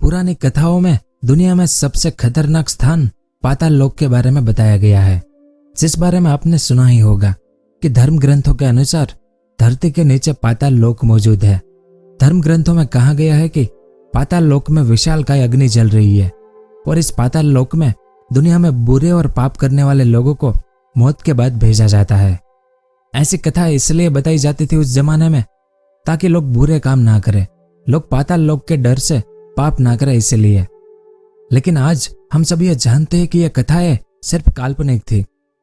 पुरानी कथाओं में दुनिया में सबसे खतरनाक स्थान पाताल लोक के बारे में बताया गया है, जिस बारे में आपने सुना ही होगा कि धर्म ग्रंथों के अनुसार धरती के नीचे पाताल लोक मौजूद है। धर्म ग्रंथों में कहा गया है कि पाताल लोक में विशालकाय अग्नि जल रही है और इस पाताल लोक में दुनिया में बुरे और पाप करने वाले लोगों को मौत के बाद भेजा जाता है। ऐसी कथा इसलिए बताई जाती थी उस जमाने में ताकि लोग बुरे काम ना करें, लोग पाताल लोक के डर से पाप ना करें इसलिए। लेकिन आज हम सब ये जानते हैं कि यह कथाएं सिर्फ काल्पनिक थी,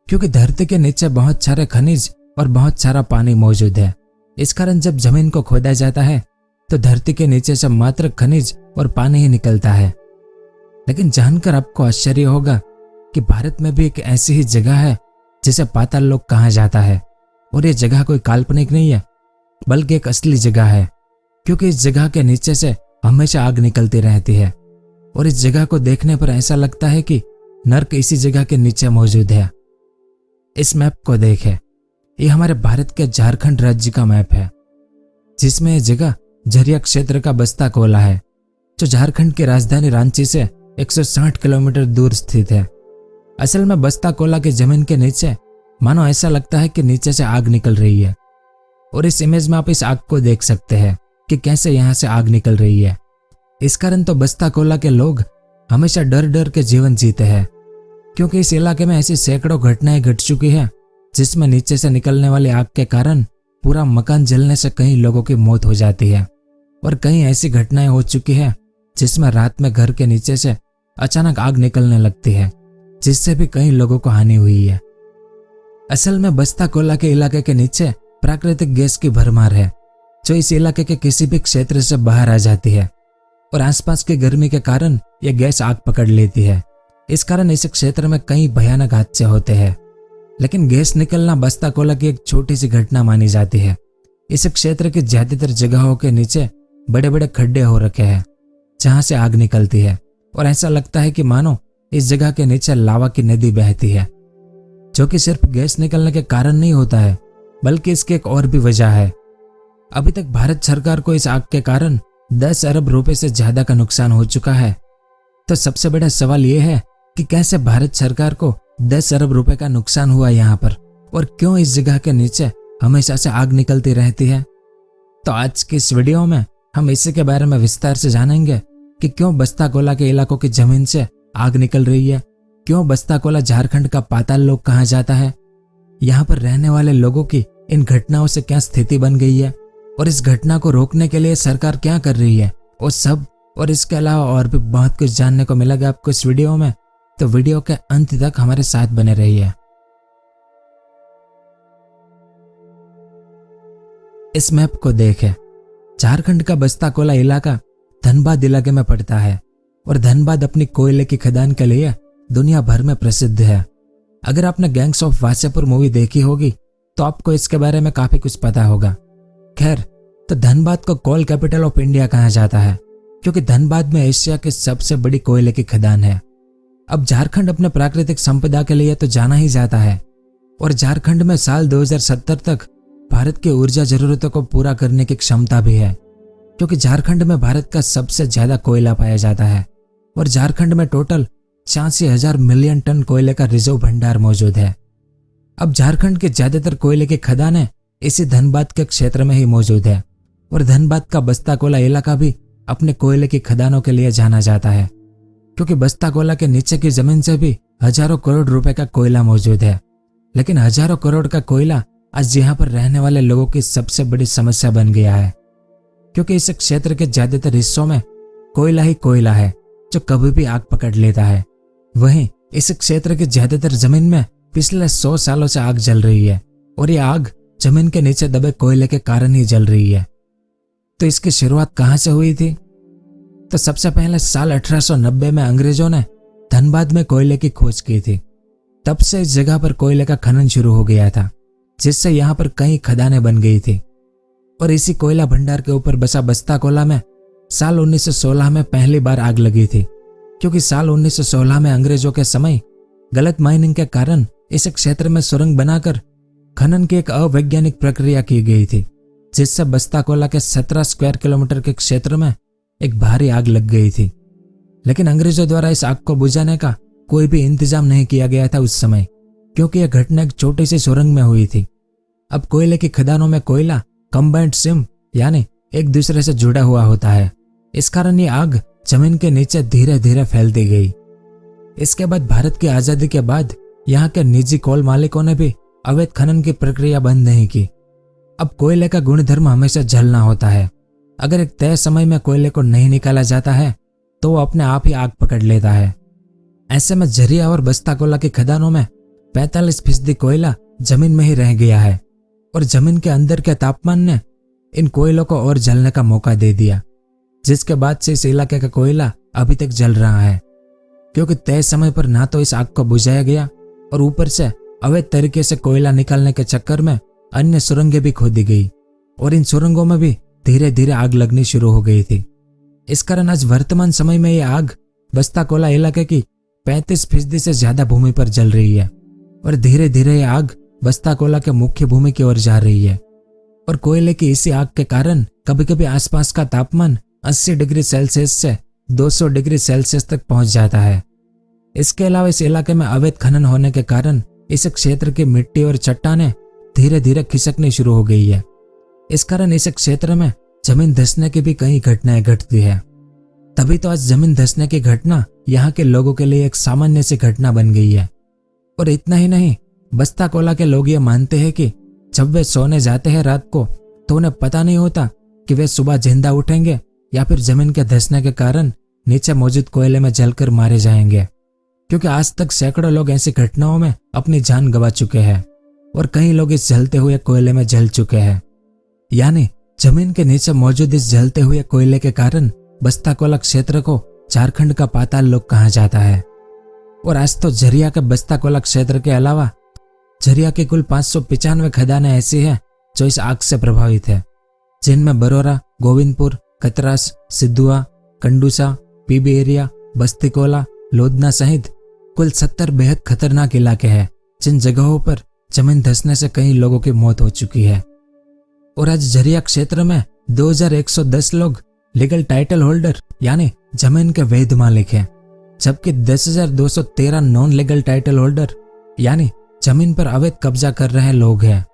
क्योंकि धरती के नीचे बहुत सारे खनिज और बहुत सारा पानी मौजूद है। इस कारण जब जमीन को खोदा जाता है तो धरती के नीचे से मात्र खनिज और पानी ही निकलता है। लेकिन जानकर आपको आश्चर्य होगा कि भारत में भी एक ऐसी ही जगह है जिसे पाताल लोक कहा जाता है, और ये जगह कोई काल्पनिक नहीं है बल्कि एक असली जगह है, क्योंकि इस जगह के नीचे से हमेशा आग निकलती रहती है और इस जगह को देखने पर ऐसा लगता है कि नर्क इसी जगह के नीचे मौजूद है। इस मैप को देखें, ये हमारे भारत के झारखंड राज्य का मैप है, जिसमें यह जगह झरिया क्षेत्र का बस्ता कोला है, जो झारखंड की राजधानी रांची से 160 किलोमीटर दूर स्थित है। असल में बस्ता कोला की जमीन के नीचे मानो ऐसा लगता है कि नीचे से आग निकल रही है, और इस इमेज में आप इस आग को देख सकते हैं कि कैसे यहाँ से आग निकल रही है। इस कारण तो बस्ता कोला के लोग हमेशा डर डर के जीवन जीते हैं, क्योंकि इस इलाके में ऐसी सैकड़ों घटनाएं घट चुकी है जिसमें नीचे से निकलने वाली आग के कारण पूरा मकान जलने से कई लोगों की मौत हो जाती है, और कई ऐसी घटनाएं हो चुकी है जिसमें रात में घर के नीचे से अचानक आग निकलने लगती है, जिससे भी कई लोगों को हानि हुई है। असल में बस्ता कोला के इलाके के नीचे प्राकृतिक गैस की भरमार है, जो इस इलाके के किसी भी क्षेत्र से बाहर आ जाती है और आसपास की गर्मी के कारण यह गैस आग पकड़ लेती है। इस कारण इस क्षेत्र में कई भयानक हादसे होते हैं। लेकिन गैस निकलना बस्ता कोला की एक छोटी सी घटना मानी जाती है। इस क्षेत्र की ज्यादातर जगहों के नीचे बड़े बड़े खड्डे हो रखे हैं जहां से आग निकलती है, और ऐसा लगता है कि मानो इस जगह के नीचे लावा की नदी बहती है, जो कि सिर्फ गैस निकलने के कारण नहीं होता है बल्कि इसकी एक और भी वजह है। अभी तक भारत सरकार को इस आग के कारण 10 अरब रुपए से ज्यादा का नुकसान हो चुका है। तो सबसे बड़ा सवाल यह है कि कैसे भारत सरकार को 10 अरब रुपए का नुकसान हुआ यहाँ पर, और क्यों इस जगह के नीचे हमेशा से आग निकलती रहती है। तो आज की इस वीडियो में हम इसी के बारे में विस्तार से जानेंगे कि क्यों बस्ता कोला के इलाकों की जमीन से आग निकल रही है, क्यों बस्ता कोला झारखंड का पाताल लोक कहा जाता है, यहाँ पर रहने वाले लोगों की इन घटनाओं से क्या स्थिति बन गई है, और इस घटना को रोकने के लिए सरकार क्या कर रही है, वो सब और इसके अलावा और भी बहुत कुछ जानने को मिलेगा आपको इस वीडियो में। तो वीडियो के अंत तक हमारे साथ बने रहिए। इस मैप को देखें, झारखंड का बस्ता कोला इलाका धनबाद इलाके में पड़ता है, और धनबाद अपनी कोयले की खदान के लिए दुनिया भर में प्रसिद्ध है। अगर आपने गैंग्स ऑफ वासेपुर मूवी देखी होगी तो आपको इसके बारे में काफी कुछ पता होगा। खैर, तो धनबाद को कोल कैपिटल ऑफ इंडिया कहा जाता है, क्योंकि धनबाद में एशिया की सबसे बड़ी कोयले की खदान है। अब झारखंड अपने प्राकृतिक संपदा के लिए तो जाना ही जाता है, और झारखंड में साल 2070 तक भारत की ऊर्जा जरूरतों को पूरा करने की क्षमता भी है, क्योंकि झारखंड में भारत का सबसे ज्यादा कोयला पाया जाता है, और झारखंड में टोटल 86,000 मिलियन टन कोयले का रिजर्व भंडार मौजूद है। अब झारखंड के ज्यादातर कोयले की खदानें इसी धनबाद के क्षेत्र में ही मौजूद है, और धनबाद का बस्ता कोला इलाका भी अपने कोयले की खदानों के लिए जाना जाता है, क्योंकि बस्ता कोला के नीचे की जमीन से भी हजारों करोड़ रुपए का कोयला मौजूद है। लेकिन हजारों करोड़ का कोयला आज यहाँ पर रहने वाले लोगों की सबसे बड़ी समस्या बन गया है, क्योंकि इस क्षेत्र के ज्यादातर हिस्सों में कोयला ही कोयला है जो कभी भी आग पकड़ लेता है। वहीं इस क्षेत्र के ज्यादातर जमीन में पिछले 100 सालों से आग जल रही है, और ये आग जमीन के नीचे दबे कोयले के कारण ही जल रही है। तो इसकी शुरुआत कहां से हुई थी? तो सबसे पहले साल 1890 में अंग्रेजों ने धनबाद में कोयले की खोज की थी। तब से इस जगह पर कोयले का खनन शुरू हो गया था, जिससे यहाँ पर कई खदानें बन गई थी, और इसी कोयला भंडार के ऊपर बसा बस्ता कोला में साल 1916 में पहली बार आग लगी थी, क्योंकि साल 1916 में अंग्रेजों के समय गलत माइनिंग के कारण इस क्षेत्र में सुरंग बनाकर खनन की एक अवैज्ञानिक प्रक्रिया की गई थी, जिससे बस्ता कोला के 17 स्क्वायर किलोमीटर के क्षेत्र में एक भारी आग लग गई थी, लेकिन अंग्रेजों द्वारा इस आग को बुझाने का कोई भी इंतजाम नहीं किया गया था उस समय, क्योंकि यह घटना एक छोटी सी सुरंग में हुई थी। अब कोयले की खदानों में कोयला कंबाइंड सिम यानी एक दूसरे से जुड़ा हुआ होता है। इस कारण ये आग जमीन के नीचे धीरे धीरे फैलती गई। इसके बाद भारत की आजादी के बाद यहाँ के निजी कोल मालिकों ने भी अवैध खनन की प्रक्रिया बंद नहीं की। अब कोयले का गुणधर्म हमेशा जलना होता है। अगर एक तय समय में कोयले को नहीं निकाला जाता है तो वो अपने आप ही आग पकड़ लेता है। ऐसे में झरिया और बस्ता कोला की खदानों में 45% कोयला जमीन में ही रह गया है और जमीन के अंदर के तापमान ने इन कोयलों को और जलने का मौका दे दिया, जिसके बाद से इस इलाके का कोयला अभी तक जल रहा है, क्योंकि तय समय पर ना तो इस आग को बुझाया गया और ऊपर से अवैध तरीके से कोयला निकालने के चक्कर में अन्य सुरंगें भी खोदी गई और इन सुरंगों में भी धीरे धीरे आग लगनी शुरू हो गई थी। इस कारण आज वर्तमान समय में यह आग बस्ता कोला इलाके की 35% से ज्यादा भूमि पर जल रही है और धीरे धीरे यह आग बस्ता कोला के मुख्य भूमि की ओर जा रही है। और कोयले की इसी आग के कारण कभी कभी आसपास का तापमान 80 डिग्री सेल्सियस से 200 डिग्री सेल्सियस तक पहुंच जाता है। इसके अलावा इस इलाके में अवैध खनन होने के कारण इस क्षेत्र की मिट्टी और चट्टानें धीरे धीरे खिसकनी शुरू हो गई है। इस कारण इस क्षेत्र में जमीन धंसने की भी कई घटनाएं घटती है। तभी तो आज जमीन धंसने की घटना यहाँ के लोगों के लिए एक सामान्य सी घटना बन गई है। और इतना ही नहीं, बस्ता कोला के लोग ये मानते हैं कि जब वे सोने जाते हैं रात को तो उन्हें पता नहीं होता कि वे सुबह जिंदा उठेंगे या फिर जमीन के धंसने के कारण नीचे मौजूद कोयले में जलकर मारे जाएंगे, क्योंकि आज तक सैकड़ों लोग ऐसी घटनाओं में अपनी जान गंवा चुके हैं और कई लोग इस जलते हुए कोयले में जल चुके हैं। यानी जमीन के नीचे मौजूद इस जलते हुए कोयले के कारण बस्ता कोला क्षेत्र को झारखंड का पाताल लोक कहा जाता है। और आज तो झरिया के बस्ता कोला क्षेत्र के अलावा झरिया की कुल 595 खदानें ऐसी हैं जो इस आग से प्रभावित है, जिनमें बरोरा, गोविंदपुर, कतरास, सिद्धुआ, कंडूसा, पीबी एरिया, बस्ती कोला, लोधना सहित कुल 70 बेहद खतरनाक इलाके हैं, जिन जगहों पर जमीन धंसने से कई लोगों की मौत हो चुकी है। और आज झरिया क्षेत्र में 2110 लोग लीगल टाइटल होल्डर यानी जमीन के वैध मालिक हैं, जबकि 10,213 नॉन लीगल टाइटल होल्डर यानी जमीन पर अवैध कब्जा कर रहे लोग हैं।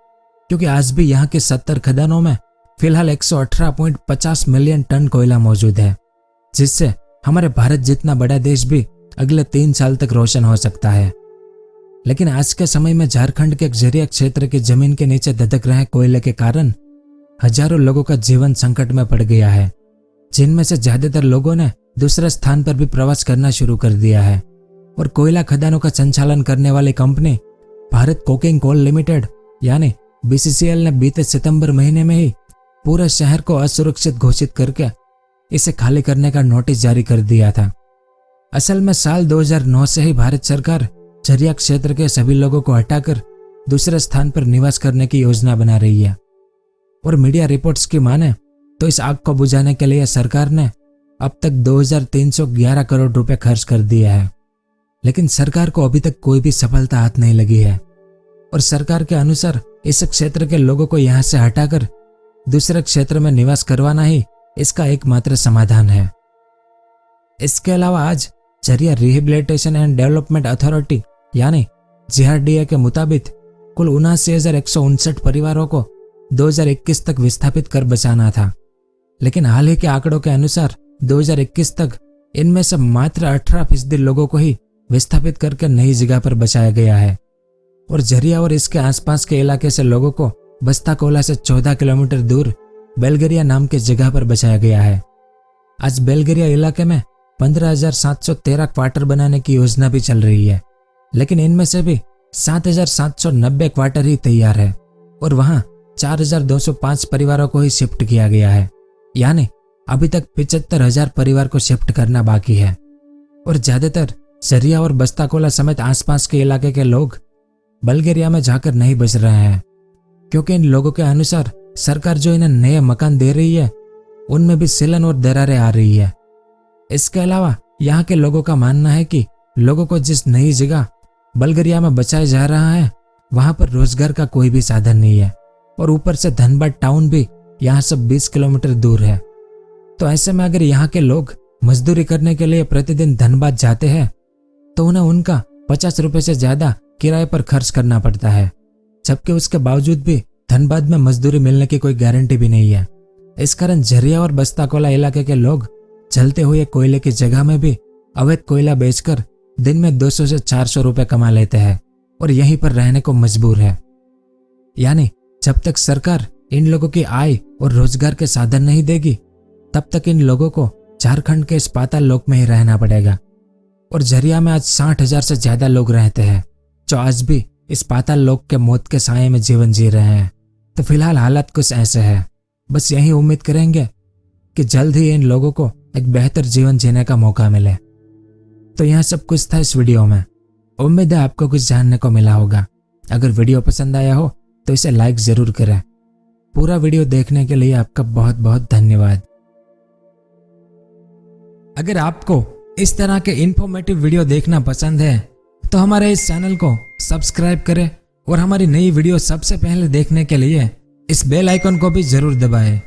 क्योंकि आज भी यहाँ के 70 खदानों में फिलहाल 118.50 मिलियन टन कोयला मौजूद है, जिससे हमारे भारत जितना बड़ा देश भी अगले 3 साल तक रोशन हो सकता है। लेकिन आज के समय में झारखंड के झरिया क्षेत्र की जमीन के नीचे धधक रहे कोयले के कारण हजारों लोगों का जीवन संकट में पड़ गया है, जिनमें से ज्यादातर लोगों ने दूसरे स्थान पर भी प्रवास करना शुरू कर दिया है। और कोयला खदानों का संचालन करने वाली company Bharat coking coal limited यानी BCCL ने बीते सितंबर महीने में ही पूरे शहर को असुरक्षित घोषित करके इसे खाली करने का नोटिस जारी कर दिया था। असल में साल 2009 से ही भारत सरकार झरिया क्षेत्र के सभी लोगों को हटाकर दूसरे स्थान पर निवास करने की योजना बना रही है। और मीडिया रिपोर्ट्स की माने तो इस आग को बुझाने के लिए सरकार ने अब तक 2311 करोड़ रुपए खर्च कर दिए हैं, लेकिन सरकार को अभी तक कोई भी सफलता हाथ नहीं लगी है। और सरकार के अनुसार इस क्षेत्र के लोगों को यहाँ से हटाकर दूसरे क्षेत्र में निवास करवाना ही इसका एकमात्र समाधान है। इसके अलावा आज Jharia rehabilitation and development authority यानी GRDA के मुताबिक कुल 79,159 परिवारों को 2021 तक विस्थापित कर बचाना था, लेकिन हाल ही के आंकड़ों के अनुसार 2021 तक इनमें से मात्र 18% लोगों को ही विस्थापित करके नई जगह पर बचाया गया है। और झरिया और इसके आसपास के इलाके से लोगों को बस्ता कोला से 14 किलोमीटर दूर बेलगरिया नाम की जगह पर बचाया गया है। आज बेलगरिया इलाके में 15,713 क्वार्टर बनाने की योजना भी चल रही है, लेकिन इनमें से भी 7,790 क्वार्टर ही तैयार है और वहां 4,205 परिवारों को ही शिफ्ट किया गया है। यानी अभी तक 75,000 परिवार को शिफ्ट करना बाकी है। और ज्यादातर झरिया और बस्ता कोला समेत आसपास के इलाके के लोग बल्गेरिया में जाकर नहीं बच रहे हैं, क्योंकि इन लोगों के अनुसार सरकार जो इन्हें नए मकान दे रही है उनमें भी सीलन और दरारें आ रही है। इसके अलावा यहाँ के लोगों का मानना है कि लोगों को जिस नई जगह बल्गेरिया में बचाया जा रहा है वहां पर रोजगार का कोई भी साधन नहीं है और ऊपर से धनबाद टाउन भी यहाँ से 20 किलोमीटर दूर है। तो ऐसे में अगर यहाँ के लोग मजदूरी करने के लिए प्रतिदिन धनबाद जाते हैं तो उन्हें उनका 50 रुपए से ज्यादा किराए पर खर्च करना पड़ता है, जबकि उसके बावजूद भी धनबाद में मजदूरी मिलने की कोई गारंटी भी नहीं है। इस कारण झरिया और बस्ताकोला इलाके के लोग जलते हुए कोयले की जगह में भी अवैध कोयला बेचकर दिन में 200 से 400 रुपए कमा लेते हैं और यहीं पर रहने को मजबूर है। यानी जब तक सरकार इन लोगों की आय और रोजगार के साधन नहीं देगी तब तक इन लोगों को झारखंड के इस पाताल लोक में ही रहना पड़ेगा। और झरिया में आज 60,000 से ज्यादा लोग रहते हैं जो आज भी इस पाताल लोक के मौत के साये में जीवन जी रहे हैं। तो फिलहाल हालात कुछ ऐसे है। बस यही उम्मीद करेंगे कि जल्द ही इन लोगों को एक बेहतर जीवन जीने का मौका मिले। तो यह सब कुछ था इस वीडियो में। उम्मीद है आपको कुछ जानने को मिला होगा। अगर वीडियो पसंद आया हो तो इसे लाइक जरूर करें। पूरा वीडियो देखने के लिए आपका बहुत बहुत धन्यवाद। अगर आपको इस तरह के इंफॉर्मेटिव वीडियो देखना पसंद है तो हमारे इस चैनल को सब्सक्राइब करें और हमारी नई वीडियो सबसे पहले देखने के लिए इस बेल आइकन को भी जरूर दबाएं।